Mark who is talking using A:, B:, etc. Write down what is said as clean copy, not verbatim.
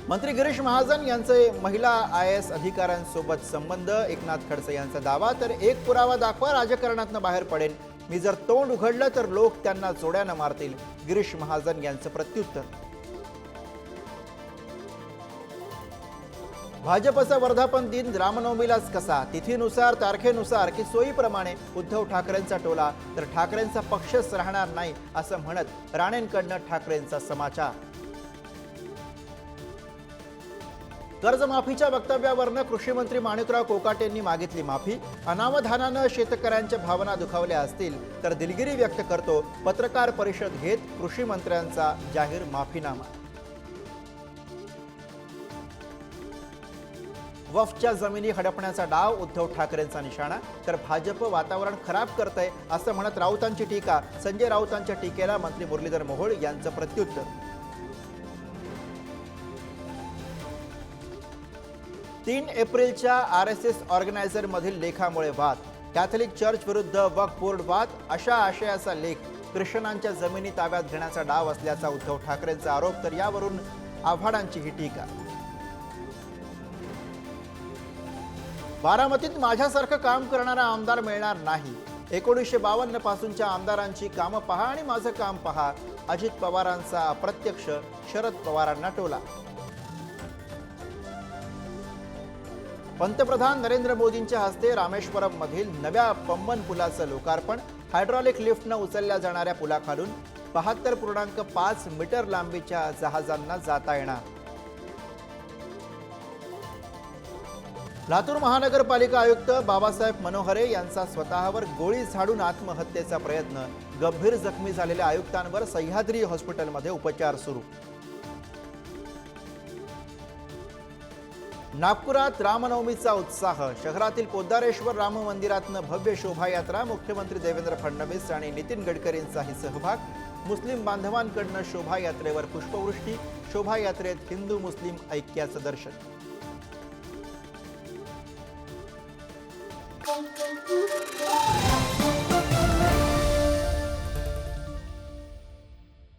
A: मंत्री गिरीश महाजन यांचे महिला IAS अधिकाऱ्यांसोबत संबंध, एकनाथ खडसे यांचा दावा, तर एक पुरावा दाखवा राजकारणातून बाहेर पडेन, मी जर तोंड उघडलं तर लोक त्यांना जोड्यानं मारतील, गिरीश महाजन यांचं प्रत्युत्तर. भाजपचा वर्धापन दिन रामनवमीलाच कसा, तिथीनुसार तारखेनुसार की सोयीप्रमाणे, उद्धव ठाकरेंचा टोला, तर ठाकरेंचा पक्षच राहणार नाही असं म्हणत राणेंकडनं ठाकरेंचा समाचार. कर्जमाफीच्या वक्तव्यावरनं कृषी मंत्री माणिकराव कोकाटेंनी मागितली माफी. अनावधानानं शेतकऱ्यांच्या भावना दुखावल्या असतील तर दिलगिरी व्यक्त करतो, पत्रकार परिषद घेत कृषी मंत्र्यांचा जाहीर माफीनामा. वफच्या जमिनी हडपण्याचा डाव उद्धव ठाकरेंचा निशाणा, तर भाजप वातावरण खराब करतंय असं म्हणत राऊतांची टीका. संजय राऊतांच्या टीकेला मंत्री मुरलीधर मोहोळ यांचं प्रत्युत्तर. 3 एप्रिलच्या RSS ऑर्गनायझर मधील लेखामुळे वाद, कॅथलिक चर्च विरुद्ध वक्फ बोर्ड वाद, अशा आशयाचा लेख ख्रिश्चनांच्या जमिनी ताब्यात घेण्याचा डाव असल्याचा उद्धव ठाकरेंचा आरोप, तर यावरून आव्हाडांची ही टीका. बारामतीत माझ्यासारखं काम करणारा आमदार मिळणार नाही. 1952 पासूनच्या आमदारांची कामं पहा आणि माझं काम पहा, अजित पवारांचा अप्रत्यक्ष शरद पवारांना टोला. पंतप्रधान नरेंद्र मोदींच्या हस्ते रामेश्वरम मधील नव्या पंबन पुलाचं लोकार्पण. हायड्रॉलिक लिफ्टनं उचलल्या जाणाऱ्या पुलाखालून 72.5 मीटर लांबीच्या जहाजांना जाता येणार. लातूर महानगरपालिका आयुक्त बाबासाहेब मनोहरे यांचा स्वतःवर गोळी झाडून आत्महत्येचा प्रयत्न. गंभीर जखमी झालेल्या आयुक्तांवर सह्याद्री हॉस्पिटलमध्ये उपचार सुरू. नागपुरात रामनवमीचा उत्साह. शहरातील पोद्दारेश्वर राम मंदिरातनं भव्य शोभायात्रा. मुख्यमंत्री देवेंद्र फडणवीस आणि नितीन गडकरींचाही सहभाग. मुस्लिम बांधवांकडनं शोभायात्रेवर पुष्पवृष्टी. शोभायात्रेत हिंदू मुस्लिम ऐक्याचं दर्शन.
B: Thank you.